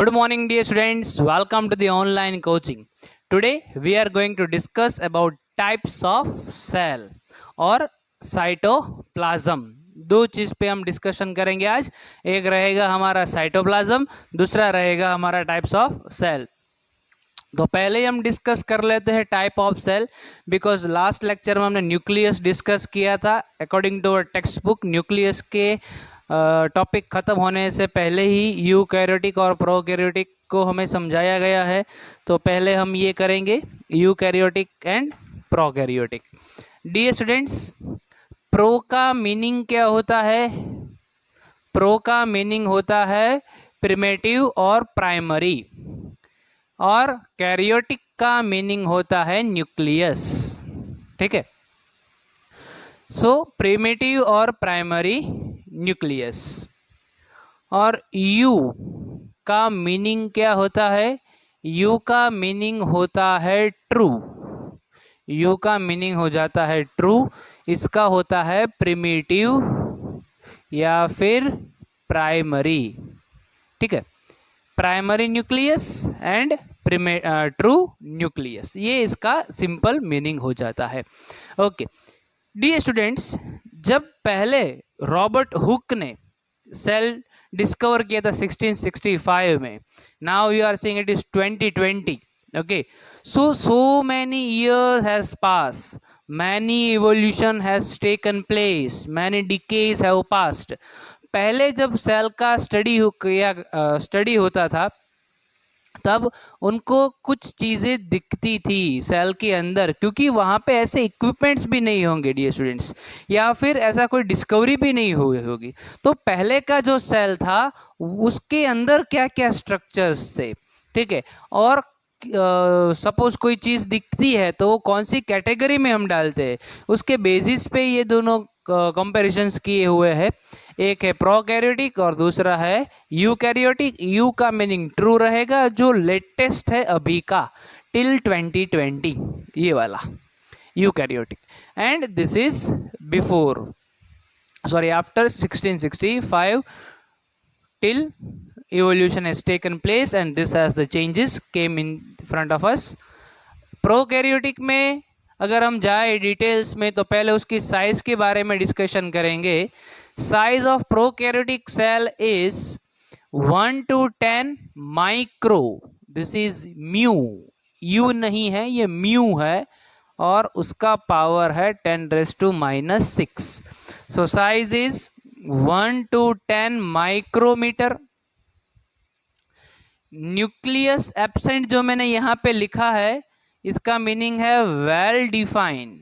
Good morning, dear students. Welcome to the online coaching. Today we are going to discuss about types of cell और cytoplasm. दो चीज पे हम discussion करेंगे आज. एक रहेगा हमारा साइटोप्लाज्म, दूसरा रहेगा हमारा टाइप्स ऑफ सेल. तो पहले हम डिस्कस कर लेते हैं type of cell, because last lecture में हमने न्यूक्लियस डिस्कस किया था. According to text book nucleus के टॉपिक ख़त्म होने से पहले ही यूकैरियोटिक और प्रोकैरियोटिक को हमें समझाया गया है. तो पहले हम ये करेंगे eukaryotic and prokaryotic. Dear students, pro का मीनिंग क्या होता है? प्रो का मीनिंग होता है प्रिमिटिव और प्राइमरी, और कैरियोटिक का मीनिंग होता है न्यूक्लियस. ठीक है. सो प्रिमिटिव और प्राइमरी न्यूक्लियस. और यू का मीनिंग क्या होता है? यू का मीनिंग होता है ट्रू. यू का मीनिंग हो जाता है ट्रू. इसका होता है प्रिमिटिव या फिर प्राइमरी. ठीक है. Primary nucleus and true nucleus, ये इसका सिंपल मीनिंग हो जाता है. ओके डियर स्टूडेंट्स, जब पहले रॉबर्ट हुक ने सेल डिस्कवर किया था 1665 में, now you are seeing it is 2020. Okay, so many years has passed, many evolution has taken place, many decades have passed. पहले जब सेल का स्टडी होता था तब उनको कुछ चीज़ें दिखती थी सेल के अंदर, क्योंकि वहाँ पे ऐसे इक्विपमेंट्स भी नहीं होंगे डियर स्टूडेंट्स, या फिर ऐसा कोई डिस्कवरी भी नहीं हुई होगी. तो पहले का जो सेल था उसके अंदर क्या क्या स्ट्रक्चर्स थे. ठीक है. और सपोज कोई चीज़ दिखती है तो वो कौन सी कैटेगरी में हम डालते हैं, उसके बेसिस पे ये दोनों कंपैरिजंस किए हुए हैं. एक है प्रोकैरियोटिक और दूसरा है यूकैरियोटिक. यू का मीनिंग ट्रू रहेगा, जो लेटेस्ट है अभी का, टिल 2020, ये वाला eukaryotic. And this is after 1665 till evolution has taken place, and this as the changes came in front of us. Prokaryotic में अगर हम जाए डिटेल्स में तो पहले उसकी साइज के बारे में डिस्कशन करेंगे. Size of prokaryotic cell is 1 to 10 micro. This is mu. U नहीं है, ये म्यू है, और उसका पावर है 10⁻⁻⁶. So size is 1 to 10 micrometer. Nucleus absent जो मैंने यहाँ पे लिखा है, इसका मीनिंग है वेल डिफाइंड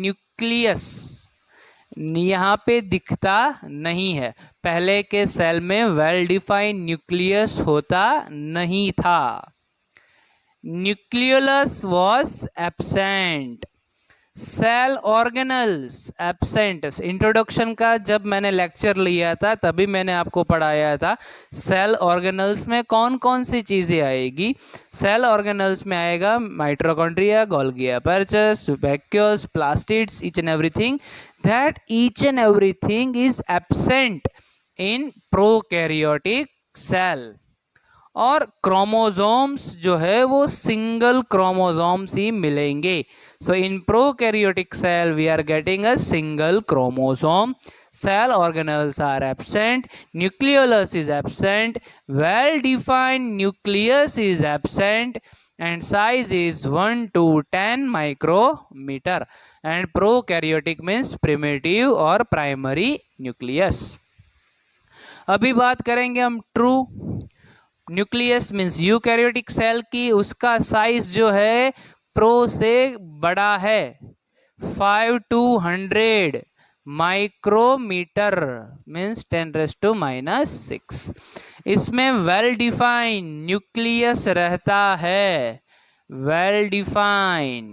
न्यूक्लियस. यहाँ पे दिखता नहीं है. पहले के सेल में वेल डिफाइंड न्यूक्लियस होता नहीं था. Nucleolus was absent. Cell organelles absent. Introduction का जब मैंने लेक्चर लिया था तभी मैंने आपको पढ़ाया था सेल ऑर्गेनल्स में कौन कौन सी चीज़ें आएगी. सेल ऑर्गेनल्स में आएगा mitochondria, Golgi apparatus, vacuoles, plastids, each and everything. That each and everything is absent in prokaryotic cell. और क्रोमोसोम्स जो है वो सिंगल क्रोमोसोम्स ही मिलेंगे. So in prokaryotic cell we are getting a single chromosome. Cell organelles are absent, nucleolus is absent, well defined nucleus is absent, and size is 1 to 10 micrometer. And prokaryotic means primitive or primary nucleus. अभी बात करेंगे हम true nucleus means eukaryotic cell की. उसका size जो है pro से बड़ा है, 5 to 100 माइक्रोमीटर मीन्स 10⁻⁻⁶. इसमें वेल डिफाइंड न्यूक्लियस रहता है. Well defined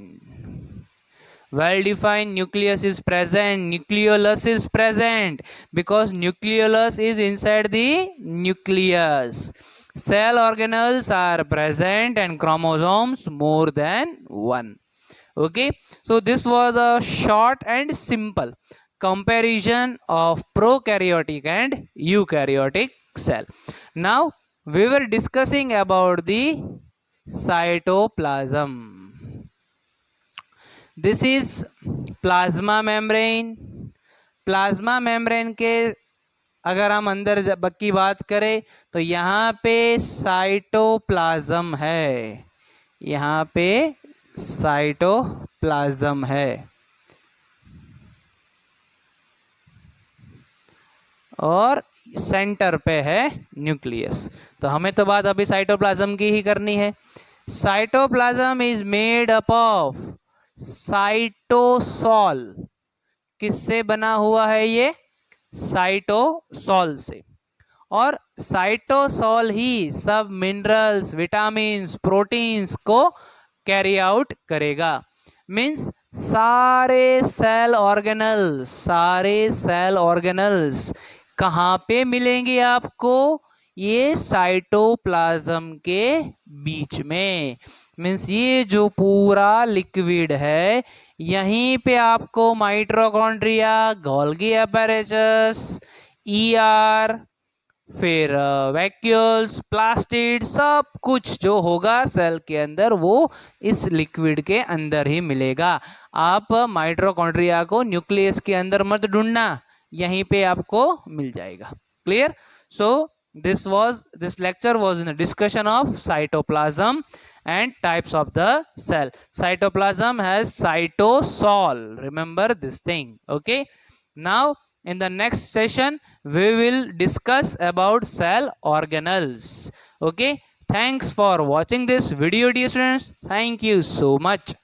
nucleus is present, nucleolus is present, because nucleolus is inside the nucleus. Cell organelles are present and chromosomes more than one. Okay, so this was a short and simple comparison of prokaryotic and eukaryotic cell. Now we were discussing about the cytoplasm. This is plasma membrane. Plasma membrane के अगर हम अंदर की बात करें तो यहाँ पे साइटोप्लाज्म है, यहाँ पे साइटोप्लाज्म है और सेंटर पे है न्यूक्लियस। तो हमें तो बात अभी साइटोप्लाज्म की ही करनी है। Cytoplasm is made up of cytosol. किससे बना हुआ है ये? साइटोसॉल से। और साइटोसॉल ही सब मिनरल्स, विटामिन्स, प्रोटीन्स को कैरी आउट करेगा। मीन्स सारे सेल ऑर्गेनल्स कहाँ पे मिलेंगे आपको? ये साइटोप्लाज्म के बीच में। मीन्स ये जो पूरा लिक्विड है यहीं पे आपको माइटोकॉन्ड्रिया, गोल्गी एपैरेचस, ईआर, फिर वैक्यूल्स, प्लास्टिड, सब कुछ जो होगा सेल के अंदर वो इस लिक्विड के अंदर ही मिलेगा। आप माइटोकॉन्ड्रिया को न्यूक्लियस के अंदर मत ढूंढना, यहीं पे आपको मिल जाएगा। Clear? So this lecture was in a discussion of cytoplasm and types of the cell. Cytoplasm has cytosol. Remember this thing. Okay. Now in the next session we will discuss about cell organelles. Okay. Thanks for watching this video, dear students. Thank you so much.